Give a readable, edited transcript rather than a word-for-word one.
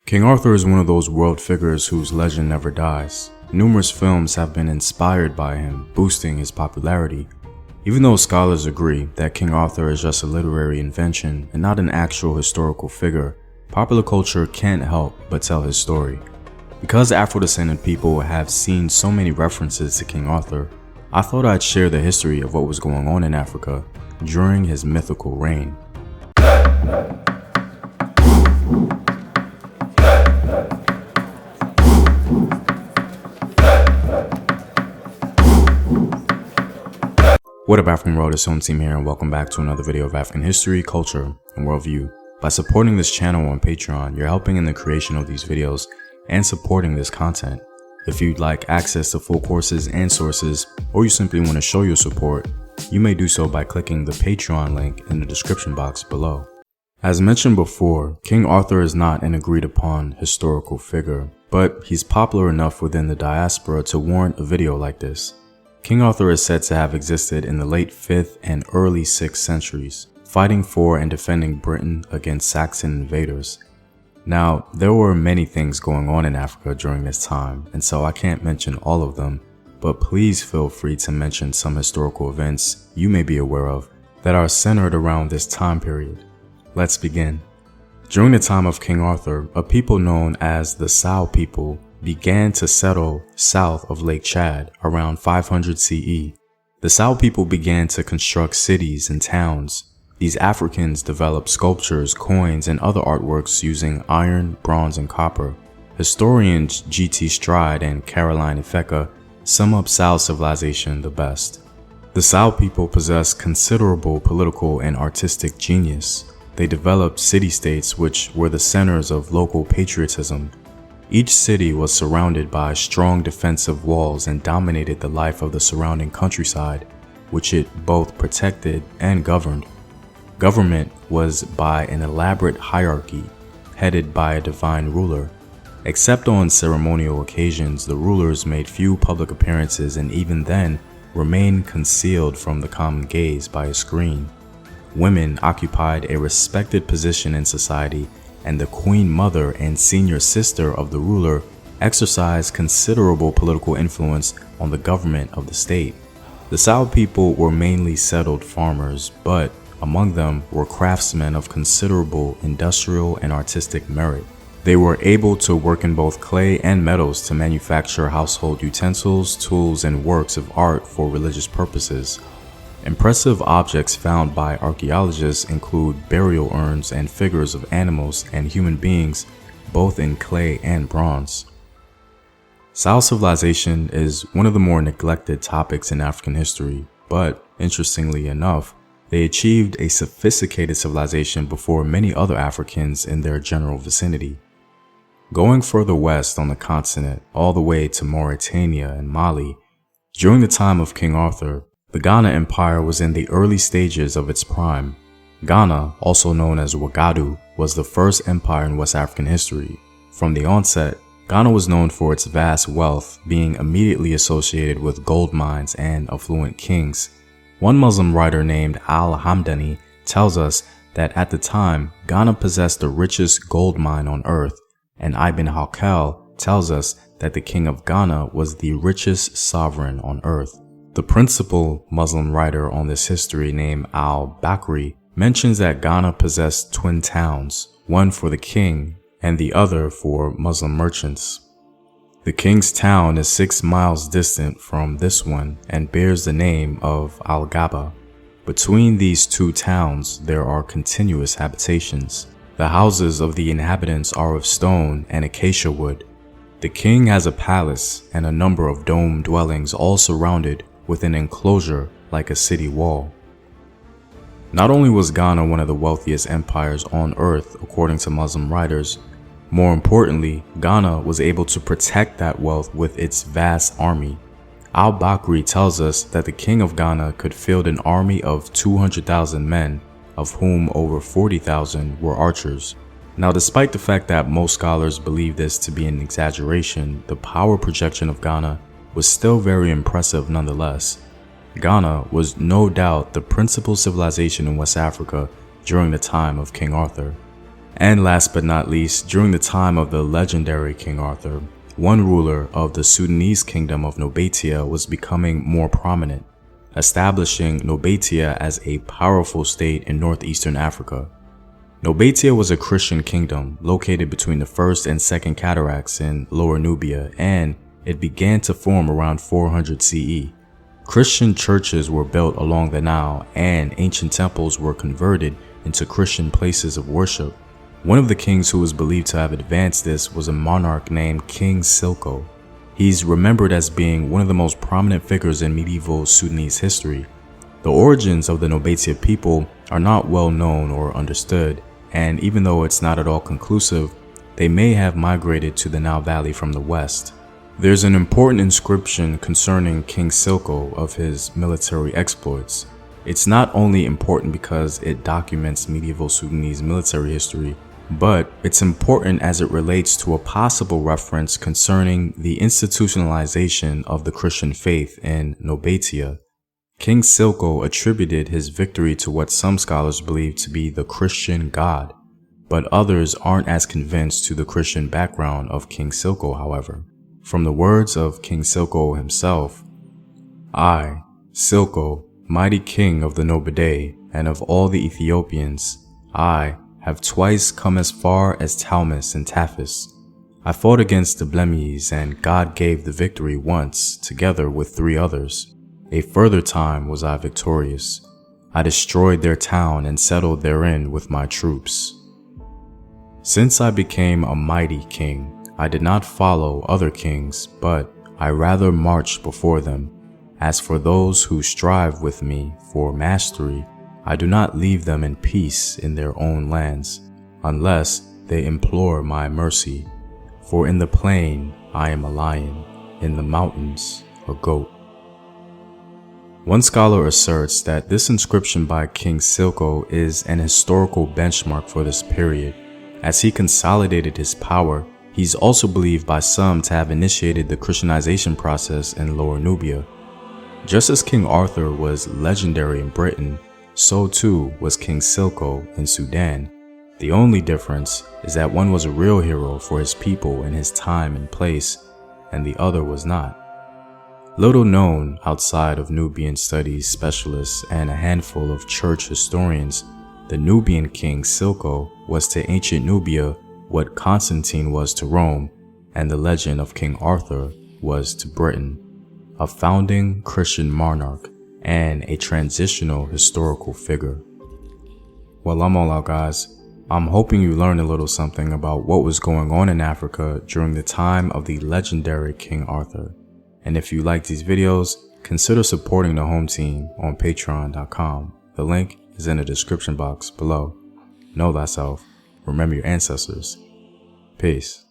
King Arthur is one of those world figures whose legend never dies. Numerous films have been inspired by him, boosting his popularity. Even though scholars agree that King Arthur is just a literary invention and not an actual historical figure, popular culture can't help but tell his story. Because Afro-descendant people have seen so many references to King Arthur, I thought I'd share the history of what was going on in Africa during his mythical reign. What up, African world? It's Home Team here, and welcome back to another video of African history, culture, and worldview. By supporting this channel on Patreon, you're helping in the creation of these videos and supporting this content. If you'd like access to full courses and sources, or you simply want to show your support, you may do so by clicking the Patreon link in the description box below. As mentioned before, King Arthur is not an agreed upon historical figure, but he's popular enough within the diaspora to warrant a video like this. King Arthur is said to have existed in the late 5th and early 6th centuries, fighting for and defending Britain against Saxon invaders. Now, there were many things going on in Africa during this time, and so I can't mention all of them, but please feel free to mention some historical events you may be aware of that are centered around this time period. Let's begin. During the time of King Arthur, a people known as the Sao people began to settle south of Lake Chad around 500 CE. The Sao people began to construct cities and towns. These Africans developed sculptures, coins, and other artworks using iron, bronze, and copper. Historians G.T. Stride and Caroline Ifeka sum up Sao civilization the best. The Sao people possessed considerable political and artistic genius. They developed city-states which were the centers of local patriotism. Each city was surrounded by strong defensive walls and dominated the life of the surrounding countryside, which it both protected and governed. Government was by an elaborate hierarchy, headed by a divine ruler. Except on ceremonial occasions, the rulers made few public appearances and even then remained concealed from the common gaze by a screen. Women occupied a respected position in society, and the queen mother and senior sister of the ruler exercised considerable political influence on the government of the state. The Sao people were mainly settled farmers, but among them were craftsmen of considerable industrial and artistic merit. They were able to work in both clay and metals to manufacture household utensils, tools, and works of art for religious purposes. Impressive objects found by archaeologists include burial urns and figures of animals and human beings, both in clay and bronze. Sao civilization is one of the more neglected topics in African history, but interestingly enough, they achieved a sophisticated civilization before many other Africans in their general vicinity. Going further west on the continent, all the way to Mauritania and Mali, during the time of King Arthur, the Ghana Empire was in the early stages of its prime. Ghana, also known as Wagadu, was the first empire in West African history. From the onset, Ghana was known for its vast wealth, being immediately associated with gold mines and affluent kings. One Muslim writer named Al-Hamdani tells us that at the time, Ghana possessed the richest gold mine on earth, and Ibn Hawkal tells us that the king of Ghana was the richest sovereign on earth. The principal Muslim writer on this history, named al-Bakri, mentions that Ghana possessed twin towns, one for the king and the other for Muslim merchants. The king's town is 6 miles distant from this one and bears the name of Al-Gaba. Between these two towns, there are continuous habitations. The houses of the inhabitants are of stone and acacia wood. The king has a palace and a number of dome dwellings, all surrounded with an enclosure like a city wall. Not only was Ghana one of the wealthiest empires on earth according to Muslim writers, more importantly, Ghana was able to protect that wealth with its vast army. Al-Bakri tells us that the king of Ghana could field an army of 200,000 men, of whom over 40,000 were archers. Now, despite the fact that most scholars believe this to be an exaggeration, the power projection of Ghana was still very impressive nonetheless. Ghana was no doubt the principal civilization in West Africa during the time of King Arthur. And last but not least, during the time of the legendary King Arthur, one ruler of the Sudanese kingdom of Nobatia was becoming more prominent, establishing Nobatia as a powerful state in northeastern Africa. Nobatia was a Christian kingdom located between the First and Second Cataracts in Lower Nubia, and it began to form around 400 CE. Christian churches were built along the Nile, and ancient temples were converted into Christian places of worship. One of the kings who was believed to have advanced this was a monarch named King Silko. He's remembered as being one of the most prominent figures in medieval Sudanese history. The origins of the Nobatia people are not well known or understood, and even though it's not at all conclusive, they may have migrated to the Nile Valley from the west. There's an important inscription concerning King Silko of his military exploits. It's not only important because it documents medieval Sudanese military history, but it's important as it relates to a possible reference concerning the institutionalization of the Christian faith in Nobatia. King Silko attributed his victory to what some scholars believe to be the Christian God, but others aren't as convinced to the Christian background of King Silko, however. From the words of King Silko himself, "I, Silko, mighty king of the Nobede and of all the Ethiopians, I have twice come as far as Talmis and Taphis. I fought against the Blemies, and God gave the victory once, together with 3 others. A further time was I victorious. I destroyed their town and settled therein with my troops. Since I became a mighty king, I did not follow other kings, but I rather marched before them. As for those who strive with me for mastery, I do not leave them in peace in their own lands, unless they implore my mercy. For in the plain I am a lion, in the mountains a goat." One scholar asserts that this inscription by King Silko is an historical benchmark for this period. As he consolidated his power, he's also believed by some to have initiated the Christianization process in Lower Nubia. Just as King Arthur was legendary in Britain, so too was King Silko in Sudan. The only difference is that one was a real hero for his people in his time and place, and the other was not. Little known outside of Nubian studies specialists and a handful of church historians, the Nubian king Silko was to ancient Nubia what Constantine was to Rome, and the legend of King Arthur was to Britain, a founding Christian monarch and a transitional historical figure. Well, I'm all out, guys. I'm hoping you learned a little something about what was going on in Africa during the time of the legendary King Arthur. And if you like these videos, consider supporting the home team on patreon.com. The link is in the description box below. Know thyself. Remember your ancestors. Peace.